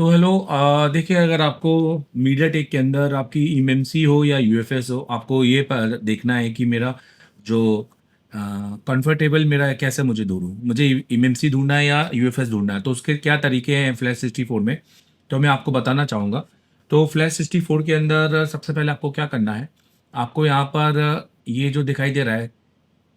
तो हेलो देखिए, अगर आपको मीडिया टेक के अंदर आपकी एमएमसी हो या यूएफएस हो, आपको ये देखना है कि मेरा जो कंफर्टेबल मेरा कैसे मुझे ढूंढूं, मुझे एमएमसी ढूंढना है या यूएफएस ढूंढना है, तो उसके क्या तरीके हैं फ्लैश 64 में, तो मैं आपको बताना चाहूँगा। तो फ्लैश 64 के अंदर सबसे पहले आपको क्या करना है, आपको यहाँ पर ये जो दिखाई दे रहा है,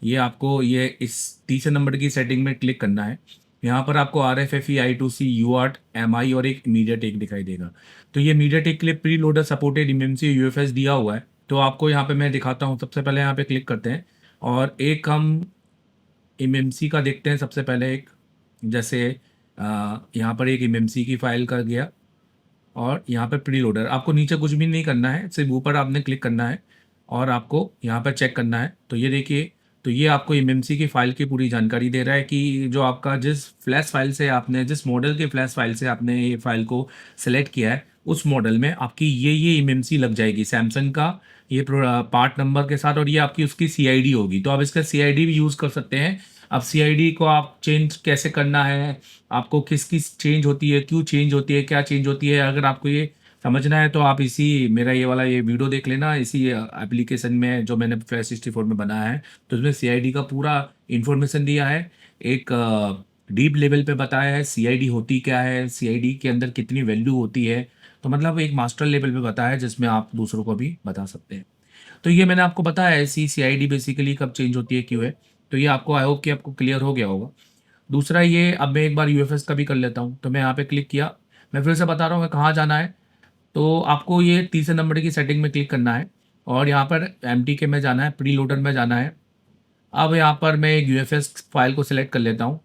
ये आपको ये इस तीसरे नंबर की सेटिंग में क्लिक करना है। यहाँ पर आपको R F F E I2C UART MI और एक मीडिया टेक दिखाई देगा। तो ये मीडिया टेक के लिए pre loader supported MMC UFS दिया हुआ है। तो आपको यहाँ पे मैं दिखाता हूँ। सबसे पहले यहाँ पे क्लिक करते हैं और एक हम एमएमसी का देखते हैं। सबसे पहले एक जैसे यहाँ पर एक एमएमसी की फाइल का गया और यहाँ पे प्री लोडर, आपको नीचे कुछ भी नहीं करना है, सिर्फ ऊपर आपने क्लिक करना है और आपको यहाँ पर चेक करना है। तो ये देखिए, तो ये आपको एमएमसी की फ़ाइल की पूरी जानकारी दे रहा है कि जो आपका जिस फ्लैश फाइल से आपने, जिस मॉडल के फ्लैश फाइल से आपने ये फाइल को सेलेक्ट किया है, उस मॉडल में आपकी ये एमएमसी लग जाएगी सैमसंग का ये पार्ट नंबर के साथ, और ये आपकी उसकी सीआईडी होगी। तो आप इसका सीआईडी भी यूज़ कर सकते हैं। अब सीआईडी को आप चेंज कैसे करना है, आपको किसकी चेंज होती है, क्यों चेंज होती है, क्या चेंज होती है, अगर आपको ये समझना है तो आप इसी मेरा ये वाला ये वीडियो देख लेना। इसी एप्लीकेशन में जो मैंने फ्लैश 64 में बनाया है, तो उसमें सीआईडी का पूरा इन्फॉर्मेशन दिया है। एक डीप लेवल पे बताया है सीआईडी होती क्या है, सीआईडी के अंदर कितनी वैल्यू होती है। तो मतलब एक मास्टर लेवल पे बताया है जिसमें आप दूसरों को भी बता सकते हैं। तो ये मैंने आपको बताया है सीआईडी बेसिकली कब चेंज होती है, क्यों है। तो ये आपको, आई होप कि आपको क्लियर हो गया होगा। दूसरा ये, अब मैं एक बार यूएफएस का भी कर लेता हूँ। तो मैं यहाँ पे क्लिक किया, मैं फिर से बता रहा हूँ कहाँ जाना है। तो आपको ये तीसरे नंबर की सेटिंग में क्लिक करना है और यहाँ पर MTK में जाना है, प्री लोडर में जाना है। अब यहाँ पर मैं एक यूएफएस फाइल को सिलेक्ट कर लेता हूँ।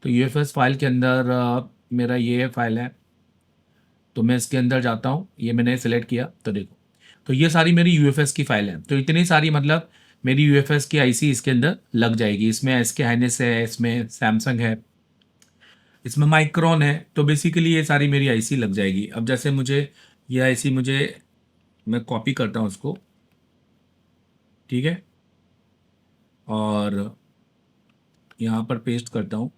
तो यूएफएस फाइल के अंदर मेरा ये फाइल है, तो मैं इसके अंदर जाता हूँ। ये मैंने सेलेक्ट किया, तो देखो, तो ये सारी मेरी यूएफएस की फाइल है। तो इतनी सारी, मतलब मेरी यूएफएस की आईसी इसके अंदर लग जाएगी। इसमें SK हाइनेस है, इसमें सैमसंग है, इसमें माइक्रोन है। तो बेसिकली ये सारी मेरी आईसी लग जाएगी। अब जैसे मुझे ये आईसी मैं कॉपी करता हूँ उसको, ठीक है, और यहाँ पर पेस्ट करता हूँ,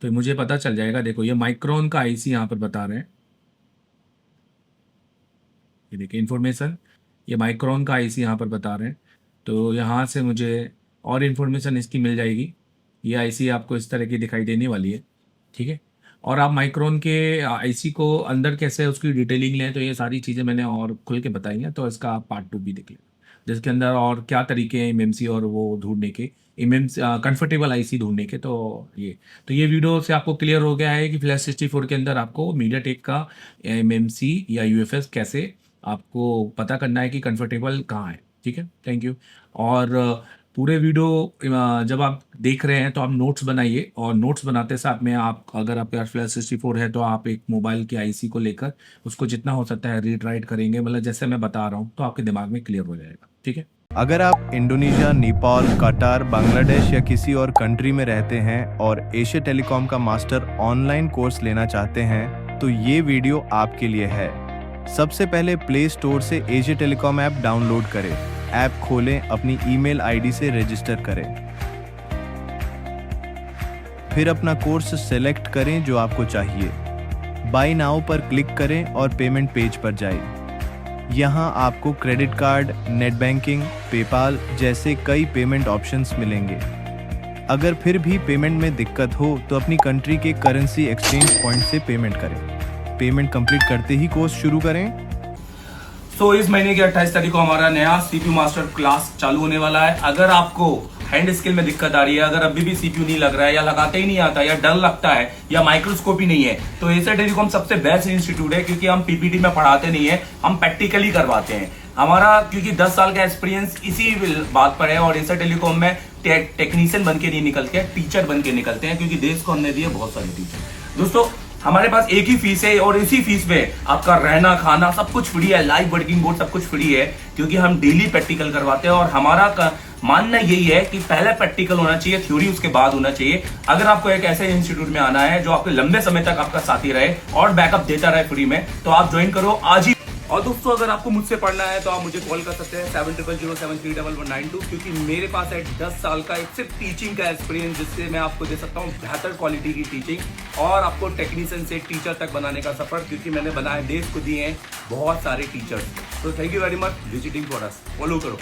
तो मुझे पता चल जाएगा। देखो, ये माइक्रोन का आईसी यहाँ पर बता रहे हैं, ये देखिए इन्फॉर्मेशन, ये माइक्रोन का आईसी यहाँ पर बता रहे हैं। तो यहाँ से मुझे और इन्फॉर्मेशन इसकी मिल जाएगी। ये आईसी आपको इस तरह की दिखाई देने वाली है, ठीक है। और आप माइक्रोन के आईसी को अंदर कैसे उसकी डिटेलिंग लें, तो ये सारी चीज़ें मैंने और खुल के बताई हैं। तो इसका आप पार्ट 2 भी देख लें, जिसके अंदर और क्या तरीके हैं एमएमसी और वो ढूंढने के, एमएमसी कंफर्टेबल आईसी ढूंढने के। तो ये वीडियो से आपको क्लियर हो गया है कि फ्लैश 64 के अंदर आपको मीडिया टेक का एमएमसी या यूएफएस कैसे आपको पता करना है कि कंफर्टेबल कहाँ है, ठीक है। Thank you. और पूरे वीडियो जब आप देख रहे हैं तो आप नोट्स बनाइए, और नोट्स बनाते साथ में आप, अगर आपके पास फ्लैश 64 है तो आप एक मोबाइल की आईसी को लेकर उसको जितना हो सकता है रीड राइट करेंगे, मतलब जैसे मैं बता रहा हूँ, तो आपके दिमाग में क्लियर हो जाएगा, ठीक है। अगर आप इंडोनेशिया, नेपाल, कतार, बांग्लादेश या किसी और कंट्री में रहते हैं और एशिया टेलीकॉम का मास्टर ऑनलाइन कोर्स लेना चाहते हैं तो ये वीडियो आपके लिए है। सबसे पहले प्ले स्टोर से एशिया टेलीकॉम ऐप डाउनलोड करें। ऐप खोलें, अपनी ईमेल आईडी से रजिस्टर करें, फिर अपना कोर्स सेलेक्ट करें जो आपको चाहिए। बाय नाउ पर क्लिक करें और पेमेंट पेज पर जाएं। यहाँ आपको credit card, net banking, PayPal जैसे कई पेमेंट ऑप्शंस मिलेंगे। अगर फिर भी पेमेंट में दिक्कत हो तो अपनी कंट्री के करेंसी एक्सचेंज पॉइंट से पेमेंट करें। पेमेंट कंप्लीट करते ही कोर्स शुरू करें। तो इस महीने की 28 तारीख को हमारा नया सीपीयू मास्टर क्लास चालू होने वाला है। अगर आपको हैंड स्किल में दिक्कत आ रही है, अगर अभी भी सीपीयू नहीं लग रहा है, या लगाते ही नहीं आता, या डर लगता है, या माइक्रोस्कोप ही नहीं है, तो एशिया टेलीकॉम सबसे बेस्ट इंस्टीट्यूट है। क्योंकि हम पीपीटी में पढ़ाते नहीं है, हम प्रैक्टिकली करवाते हैं। हमारा क्योंकि 10 साल का एक्सपीरियंस इसी बात पर है, और एशिया टेलीकॉम में टेक्नीशियन बन के नहीं निकलते हैं, टीचर बन के निकलते हैं, क्योंकि देश को हमने दिए बहुत सारे टीचर। दोस्तों, हमारे पास एक ही फीस है, और इसी फीस में आपका रहना खाना सब कुछ फ्री है, लाइव वर्किंग बोर्ड सब कुछ फ्री है, क्योंकि हम डेली प्रैक्टिकल करवाते हैं। और हमारा मानना यही है कि पहले प्रैक्टिकल होना चाहिए, थ्योरी उसके बाद होना चाहिए। अगर आपको एक ऐसे इंस्टीट्यूट में आना है जो आपके लंबे समय तक आपका साथी रहे और बैकअप देता रहे फ्री में, तो आप ज्वाइन करो आज ही। और दोस्तों अगर आपको मुझसे पढ़ना है तो आप मुझे कॉल कर सकते हैं 7007373192, क्योंकि मेरे पास है 10 साल का एक सिर्फ टीचिंग का एक्सपीरियंस, जिससे मैं आपको दे सकता हूँ बेहतर क्वालिटी की टीचिंग और आपको टेक्नीशियन से टीचर तक बनाने का सफर, क्योंकि मैंने बनाए देश को दिए हैं बहुत सारे टीचर्स। तो thank you very much visiting for us, follow करो।